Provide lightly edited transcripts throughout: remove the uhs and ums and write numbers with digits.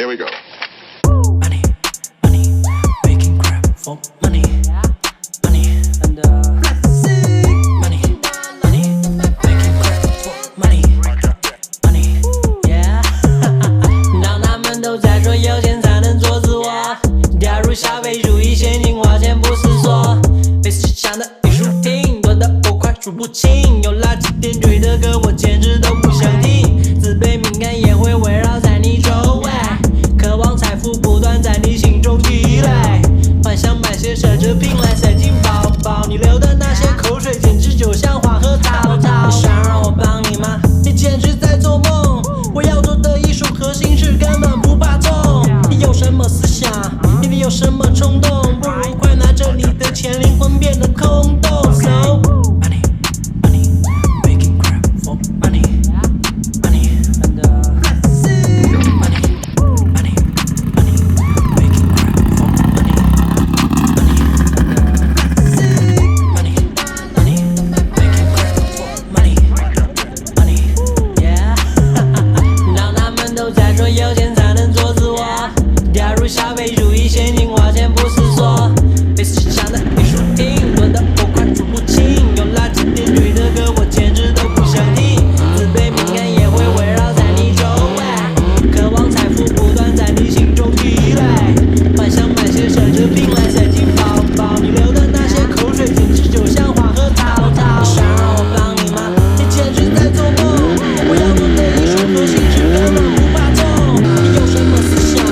Here we go. Money, money, making crap for money, money, and money, money, making crap for money, money, yeah 当他们都在说有钱才能做自我，掉入消费主义陷阱，花钱不思索，被市场的艺术品多得我快数不清，有垃圾点缀的歌我简直都不想听，自卑敏感也会围绕在你周围，渴望财富不断在你心中积累，幻想买些奢侈品来塞进包包，你流的那些口水简直就像黄河滔滔。想让我帮你吗？你简直在做梦。我要做的艺术和形式根本不怕痛。你有什么思想？你有什么冲动？不如快拿着你的钱，灵魂变得空洞。So money, money, making crap for money, money, and money, money, money, making crap for money, money, money, money, making crap for money, money, yeah 当他们都在说有钱才能做自我，掉入消费主义陷阱，花钱不思索，被市场的艺术品多得我快数不清，有垃圾点缀的歌我简直都不想听，自卑敏感也会围绕在你周围，渴望财富不断在你心中积累，幻想买些奢侈品来塞进包包，你流的那些口水简直就像黄河滔滔。想让我帮你吗？你简直在做梦。我要做的艺术和形式根本不怕痛。你有什么思想？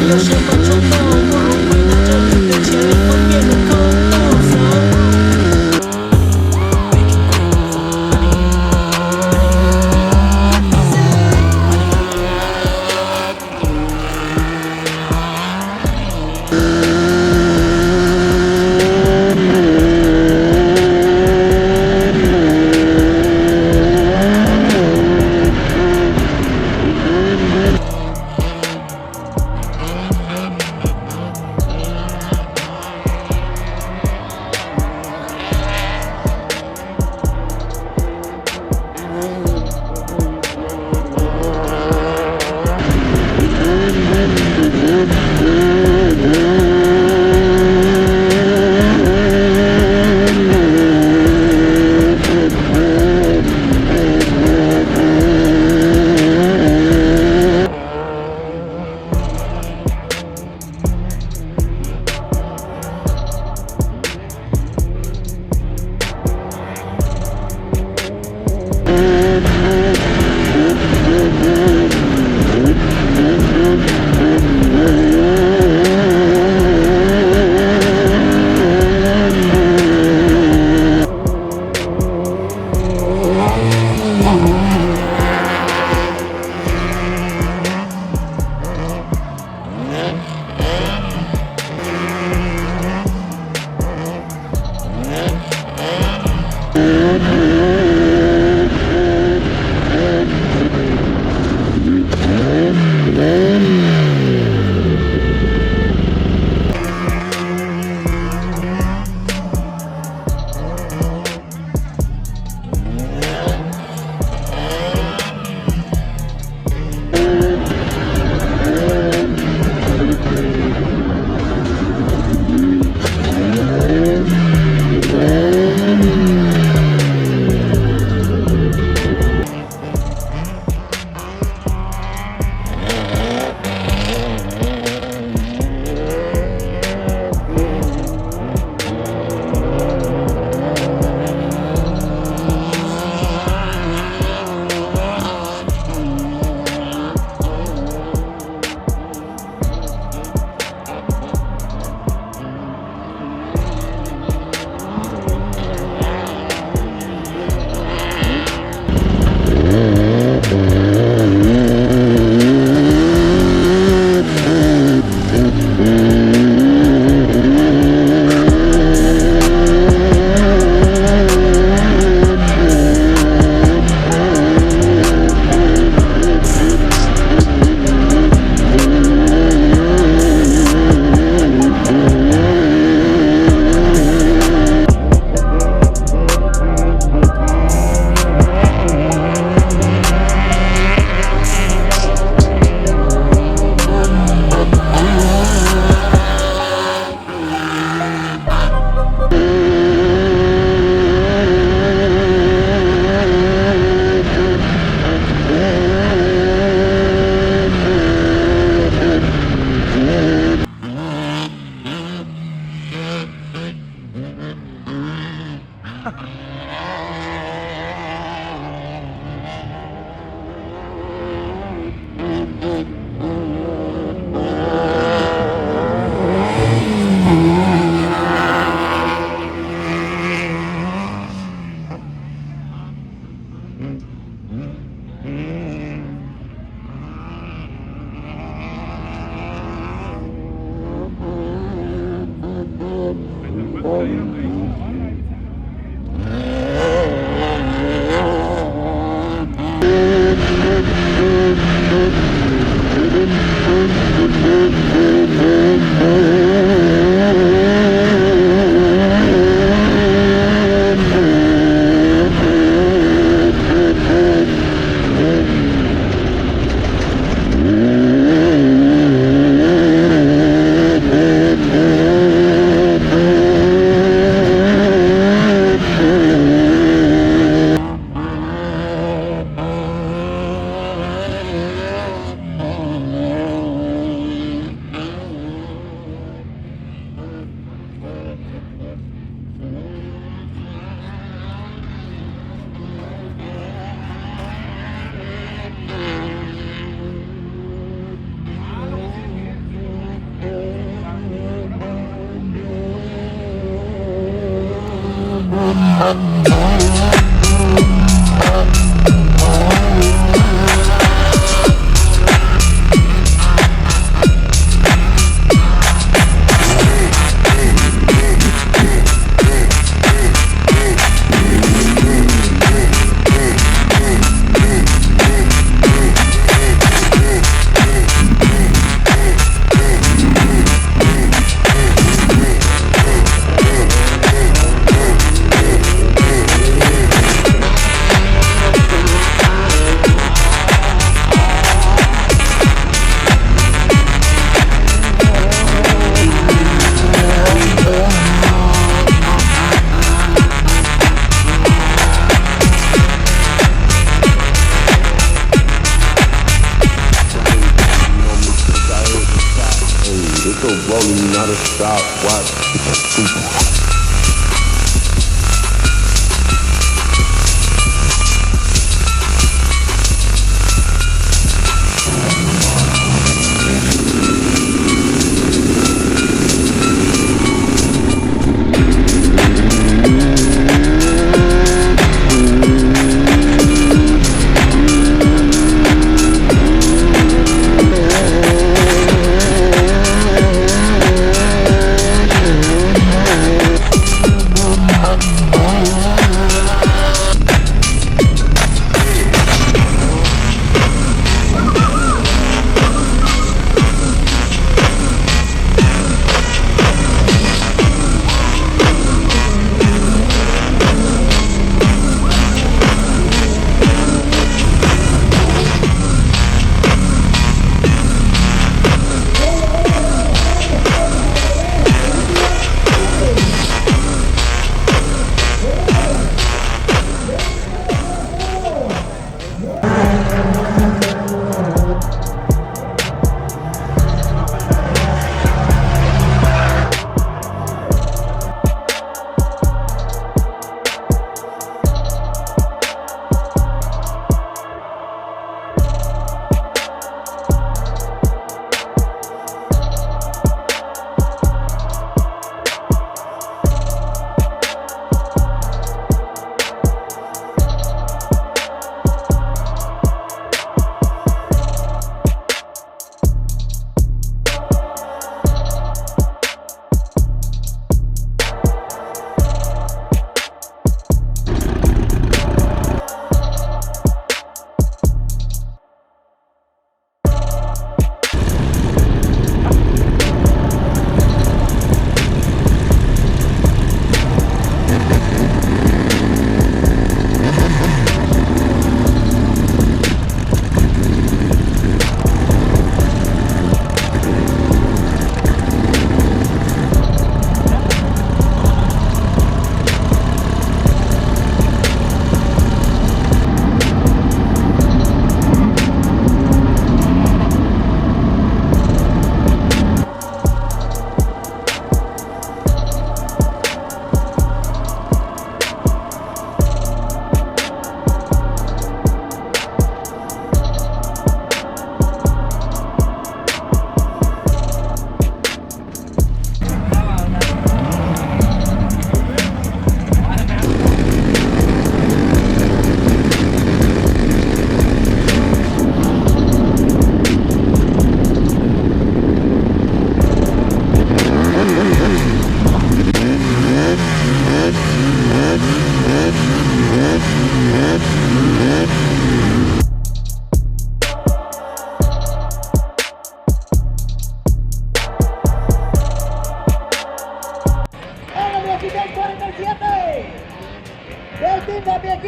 你有什么冲动？不如快拿着你的钱，灵魂变得空洞。So making crap for money,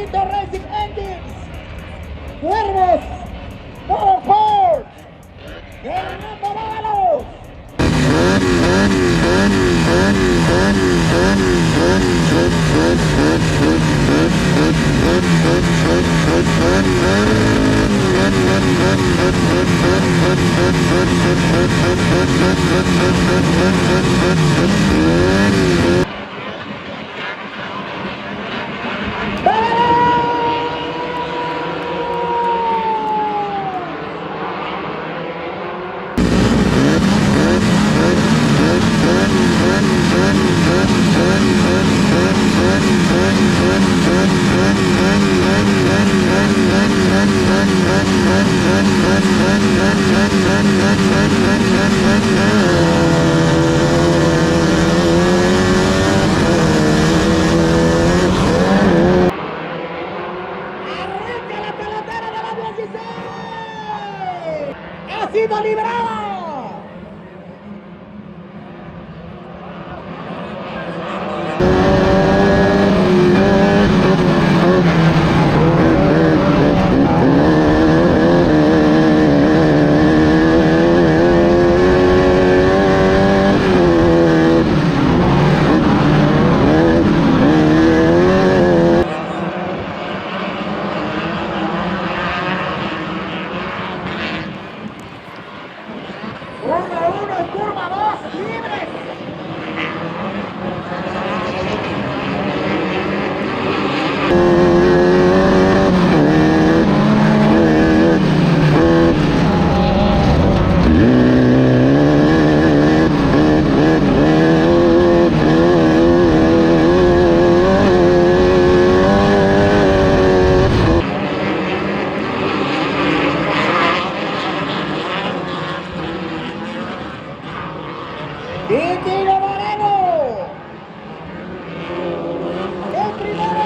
Pista Racing Engines, Cuervos Davalos Racing. Ha sido librada. Uno en curva 2, libres. Y Tino Moreno, el primero.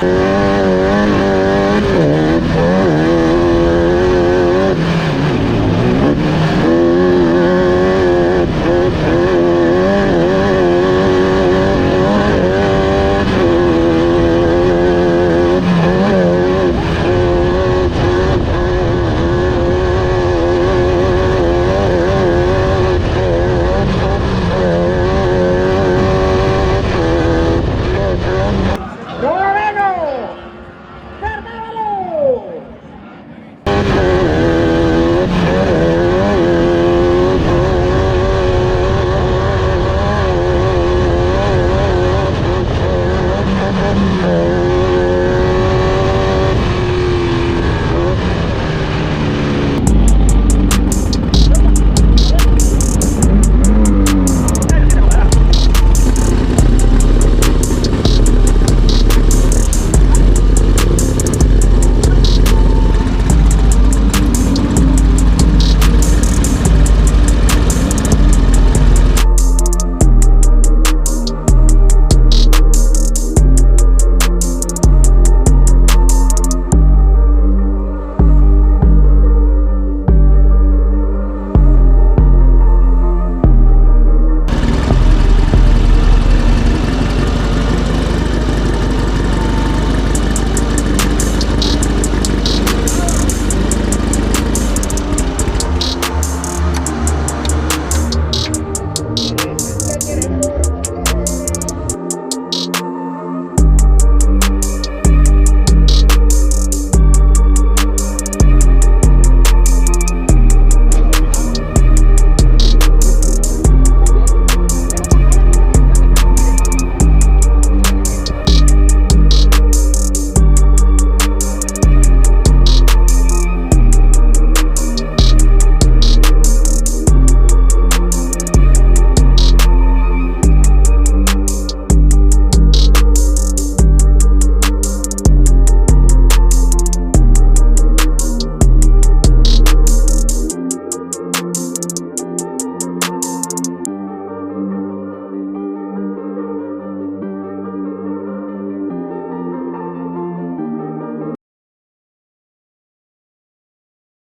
¡Vamos!